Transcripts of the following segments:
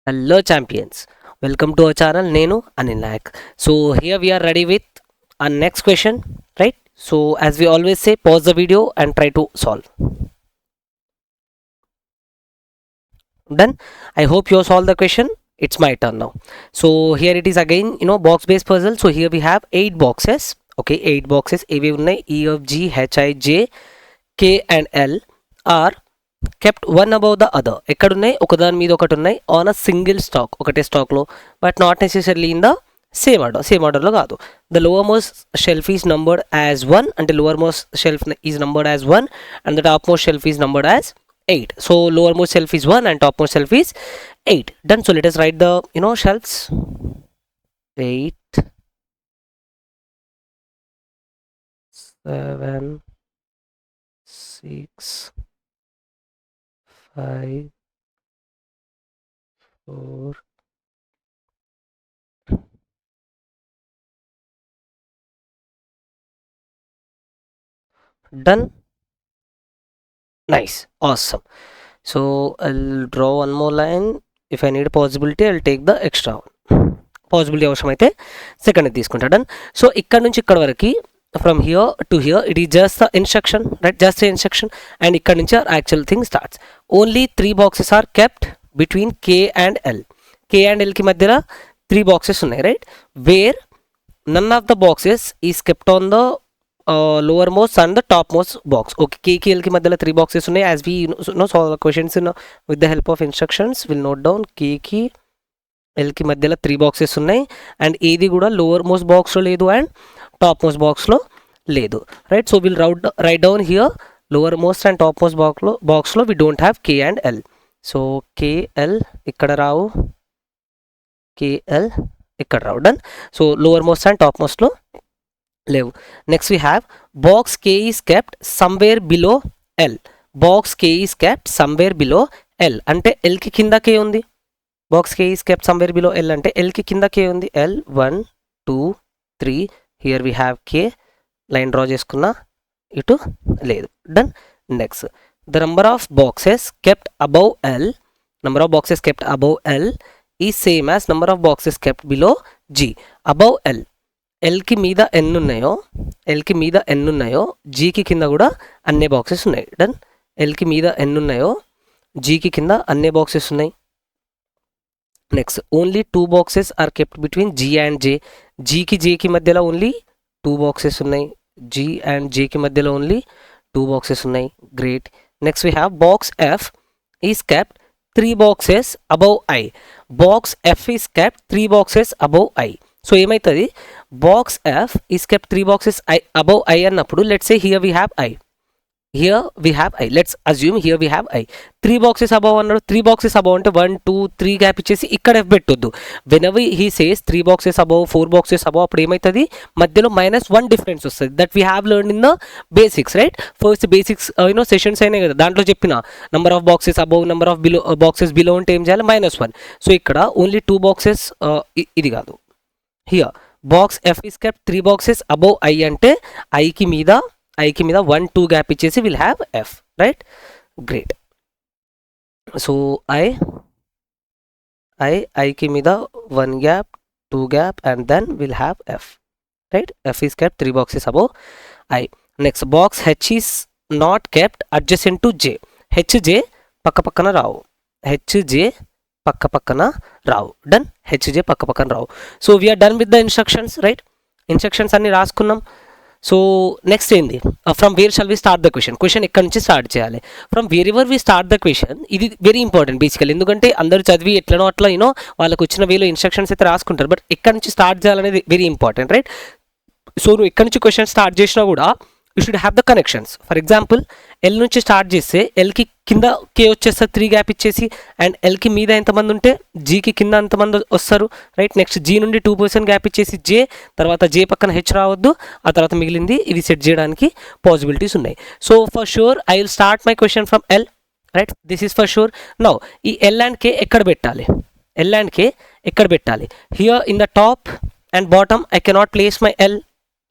Hello champions, welcome to our channel. Nenu Anil Nayak. So here we are ready with our next question, right? So as we always say, pause the video and try to solve. Done. I hope you solve the question. It's my turn now. So here it is again, box based puzzle. So here we have 8 boxes. Okay, 8 boxes. AV unnai E of G H I J K and L are kept one above the other. ఎక్కడున్నాయి ఒకదాని మీద ఒకటి ఉన్నాయి on a single stock, ఒకటే స్టాక్లో, but not necessary in the same ఆర్డర్లో కాదు. The lower most shelf is numbered as 1, అంటే lower most shelf is numbered as 1 and the top most shelf is numbered as 8. So lower most shelf is 1 and top most shelf is 8. Done. So let us write the shelves. 8, 7, 6, 5, 4. Done. Nice, awesome. So I'll draw one more line. If I need a possibility, I'll take the extra one. Possibility అవసరమైతే second తీసుకుంటా. Done. So ఇక్కడ నుంచి ఇక్కడ వరకు from here to here it is just the instruction, right? Just the instruction. And ఇక్కడ నుంచి actual thing starts. Only 3 boxes are kept between K and L. K and ఎల్కి మధ్యలో 3 బాక్సెస్ ఉన్నాయి, right? Where none of the boxes is kept on the lower most and the top most box. Okay, k ki l ki madhyalo 3 boxes unnai. As we solve the questions with the help of instructions, we'll note down k ki l ki madhyalo 3 boxes unnai and edi kuda lower most box lo ledu and top most box lo ledu, right? So we'll write down here lower most and top most box lo we don't have k and l. So k l ikkada ravu, k l ikkada ravu. Done. So lower most and top most lo లేవు. Next we have box K is kept somewhere below L. Box K is kept somewhere below L అంటే ఎల్కి కింద కే ఉంది. Box K is kept somewhere below L అంటే ఎల్కి కింద కే ఉంది. L 1 2 3. Here we have K. Line draw చేసుకున్నా, ఇటు లేదు. Done. Next the number of boxes kept above L, number of boxes kept above L ఈ same as number of boxes kept below G. Above L ఎల్కి మీద ఎన్ని ఉన్నాయో జీకి కింద కూడా అన్ని బాక్సెస్ ఉన్నాయి. డన్. ఎల్కి మీద ఎన్ని ఉన్నాయో జీకి కింద అన్ని బాక్సెస్ ఉన్నాయి. Next only 2 boxes are kept between G and J. జీకి జేకి మధ్యలో ఓన్లీ 2 బాక్సెస్ ఉన్నాయి. జీ అండ్ జేకి మధ్యలో ఓన్లీ 2 బాక్సెస్ ఉన్నాయి. Great. Next we have box F is kept 3 boxes above I. Box F is kept 3 boxes above I. So ఏమవుతుంది, box F is kept 3 boxes I above I అన్నప్పుడు let's say here we have I, let's assume here we have I. 3 boxes above అన్నాడు. 3 boxes above అంటే 1 2 3 gap ఇచ్చేసి ఇక్కడ F పెట్టొద్దు. Whenever he says 3 boxes above 4 boxes above అప్పుడు ఏమవుతుంది, మధ్యలో -1 difference వస్తుంది. That we have learn in the basics, right? First basics sessions అయినాయి కదా, దాంట్లో చెప్పిన number of boxes above number of below boxes below అంటే ఏం చేయాలి, -1. సో ఇక్కడ ఓన్లీ 2 బాక్సెస్, ఇది కాదు. Here box F is kept 3 boxes above I అంటే ఐకి మీద 1 2 గ్యాప్ ఇచ్చేసి will have F, right? Great. So ఐకి మీద 1 gap 2 gap and then will have F, right? F is kept 3 boxes above I. Next box H is not kept adjacent to J. H J పక్కన రావు. పక్కన రావు. Done. H J పక్కన రావు. So we are done with the instructions, right? Instructions అన్ని రాసుకున్నాం. So next ఏంది, from where shall we start the question ఎక్కడి నుంచి స్టార్ట్ చేయాలి? From wherever we start the question. ఇది వెరీ ఇంపార్టెంట్ బేసికల్, ఎందుకంటే అందరూ చదివి ఎట్లనో అట్లా వాళ్ళకు వచ్చిన వేలో ఇన్స్ట్రక్షన్స్ అయితే రాసుకుంటారు, బట్ ఎక్కడి నుంచి స్టార్ట్ చేయాలనేది వెరీ ఇంపార్టెంట్, రైట్? సో నువ్వు ఎక్కడి నుంచి క్వశ్చన్ స్టార్ట్ చేసినా కూడా you should have the connections. For example L నుంచి స్టార్ట్ చేస్తే ఎల్కి కింద కే వచ్చేస్తారు 3 గ్యాప్ ఇచ్చేసి, అండ్ ఎల్కి మీద ఎంతమంది ఉంటే జీకి కింద అంతమంది వస్తారు, రైట్? నెక్స్ట్ జీ నుండి 2% గ్యాప్ ఇచ్చేసి జే, తర్వాత జే పక్కన హెచ్ రావద్దు, ఆ తర్వాత మిగిలింది ఇది సెట్ చేయడానికి పాసిబిలిటీస్ ఉన్నాయి. So for sure I will start my question from L, right? This is for sure. Now ఈ ఎల్ అండ్ కే ఎక్కడ పెట్టాలి? Here in the top and bottom I cannot place my L.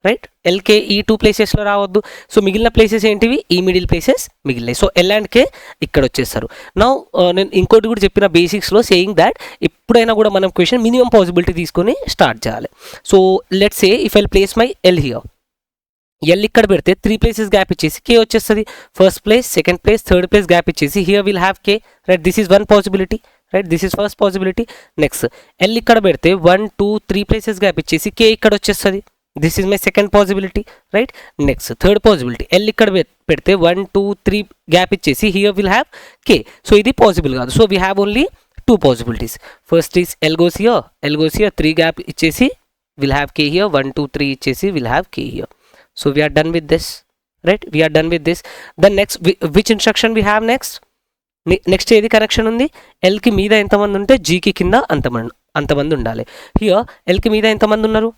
Right. ఎల్కే ఈ 2 ప్లేసెస్లో రావద్దు. సో మిగిలిన places ఏంటివి, ఈ మిడిల్ ప్లేసెస్ మిగిలినాయి. సో ఎల్ అండ్ కే ఇక్కడ వచ్చేస్తారు. నౌ నేను ఇంకోటి కూడా చెప్పిన బేసిక్స్లో, సేయింగ్ దాట్ ఎప్పుడైనా కూడా మనం క్వశ్చన్ మినిమం పాసిబిలిటీ తీసుకొని స్టార్ట్ చేయాలి. So let's say if I place my L here, L ఇక్కడ పెడితే 3 ప్లేసెస్ గ్యాప్ ఇచ్చేసి కే వచ్చేస్తుంది. First place, second place, third place gap ఇచ్చేసి here will have K, right. This is 1 possibility, right. This is first possibility. Next L ఇక్కడ పెడితే 1, 2, 3 places gap ఇచ్చేసి కే ఇక్కడ వచ్చేస్తుంది. This is my second possibility, right. Next third possibility, L ఇక్కడ పెడితే 1, 2, 3 gap ఇచ్చేసి here will have K. So ఇది possible కాదు. So we have only 2 possibilities. First is L goes here, 3 gap ఇచ్చేసి విల్ హ్యావ్ కే హియర్, 1, 2, 3 ఇచ్చేసి will have K here. So we are done with this, right? We are done with this. Then next, which instruction we have next? Next ఏది connection ఉంది, ఎల్కి మీద ఎంతమంది ఉంటే జీకి కింద అంతమంది ఉండాలి. హియర్ ఎల్కి మీద ఎంతమంది ఉన్నారు,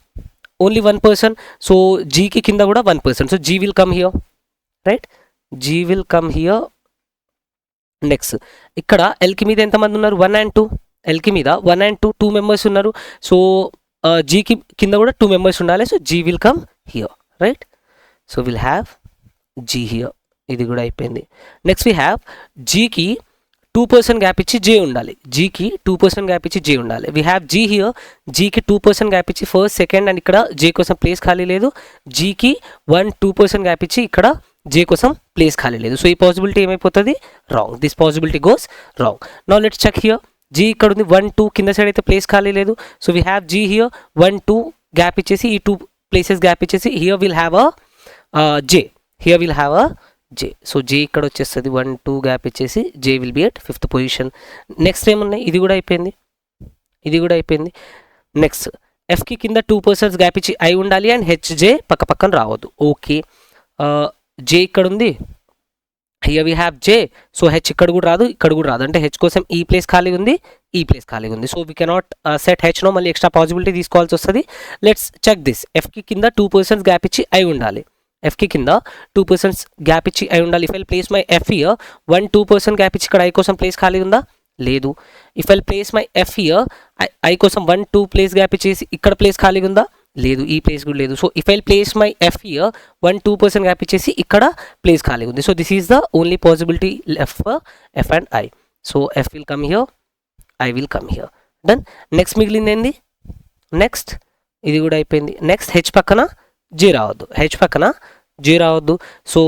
ఓన్లీ 1 person. సో జీకి కింద కూడా 1 person. So G will come here, right. G will come here. Next ఇక్కడ ఎల్కి మీద ఎంతమంది ఉన్నారు, 1 and 2. ఎల్కి మీద 1 and 2 2 members ఉన్నారు. సో జీకి కింద కూడా 2 members ఉండాలి. So G will come here, right. So will have G here. ఇది కూడా అయిపోయింది. నెక్స్ట్ వీ హ్యావ్ జీకి 2 person గ్యాప్ ఇచ్చి జే ఉండాలి. జీకి 2 person గ్యాప్ ఇచ్చి జే ఉండాలి. We have G here. జీకి 2 person గ్యాప్ ఇచ్చి ఫస్ట్, సెకండ్ అండ్ ఇక్కడ జే కోసం ప్లేస్ ఖాళీ లేదు. జీకి 1, 2 person గ్యాప్ ఇచ్చి ఇక్కడ జే కోసం ప్లేస్ ఖాళీ లేదు. సో ఈ పాసిబిలిటీ ఏమైపోతుంది, wrong. This possibility goes wrong. Now let's check here. G ఇక్కడ ఉంది, 1, 2 కింద సైడ్ అయితే ప్లేస్ ఖాళీ లేదు. So we have G here, 1, 2 gap ఇచ్చేసి ఈ 2 places గ్యాప్ ఇచ్చేసి here will have J, here will have J. So J ఇక్కడ వచ్చేస్తుంది, 1, 2 గ్యాప్ ఇచ్చేసి J will be at 5th position. నెక్స్ట్ ఏమున్నాయి, ఇది కూడా అయిపోయింది, ఇది కూడా అయిపోయింది. నెక్స్ట్ ఎఫ్కి కింద 2 persons గ్యాప్ ఇచ్చి ఐ ఉండాలి అండ్ హెచ్ జే పక్క పక్కన రావద్దు. ఓకే, జే ఇక్కడ ఉంది, here we have J. So H ఇక్కడ కూడా రాదు, ఇక్కడ కూడా రాదు. అంటే హెచ్ కోసం ఈ ప్లేస్ ఖాళీ ఉంది, ఈ ప్లేస్ ఖాళీ ఉంది. సో వీ కెనాట్ సెట్ హెచ్లో మళ్ళీ ఎక్స్ట్రా పాసిబిలిటీ తీసుకోవాల్సి వస్తుంది. Let's check this. ఎఫ్కి కింద 2 persons గ్యాప్ ఇచ్చి ఐ ఉండాలి. ఎఫ్కి కింద 2 persons గ్యాప్ ఇచ్చి ఐ ఉండాలి. If I place my F here, 1, 2 person gap ఇచ్చి ఇక్కడ ఐ కోసం ప్లేస్ ఖాళీ ఉందా, లేదు. If I place my F here, I కోసం 1, 2 ప్లేస్ గ్యాప్ ఇచ్చేసి ఇక్కడ ప్లేస్ ఖాళీ ఉందా, లేదు. ఈ ప్లేస్ కూడా లేదు. So if I place my F here, 1, 2 person gap ఇచ్చేసి ఇక్కడ ప్లేస్ ఖాళీ ఉంది. So this is the only possibility left for F and I. So F will come here, I will come here. Then next మిగిలింది ఏంది, next ఇది కూడా అయిపోయింది. Next H పక్కన జే రావద్దు, హెచ్ పక్కన జే రావద్దు. So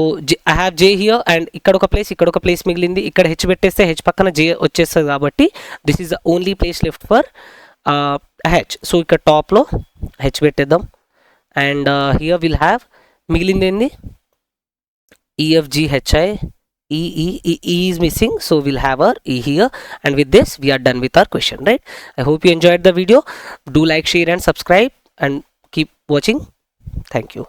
I have J here and ఇక్కడ ఒక ప్లేస్, ఇక్కడ ఒక ప్లేస్ మిగిలింది. ఇక్కడ హెచ్ పెట్టేస్తే హెచ్ పక్కన జే వచ్చేస్తుంది. కాబట్టి this is the only place left for H. So ఇక్కడ టాప్లో హెచ్ పెట్టేద్దాం. అండ్ హియర్ విల్ హ్యావ్ మిగిలింది ఏంది, EFGHI, E is missing. So we'll have our E here. And with this we are done with our question, right? I hope you enjoyed the video. Do like, share and subscribe and keep watching. Thank you.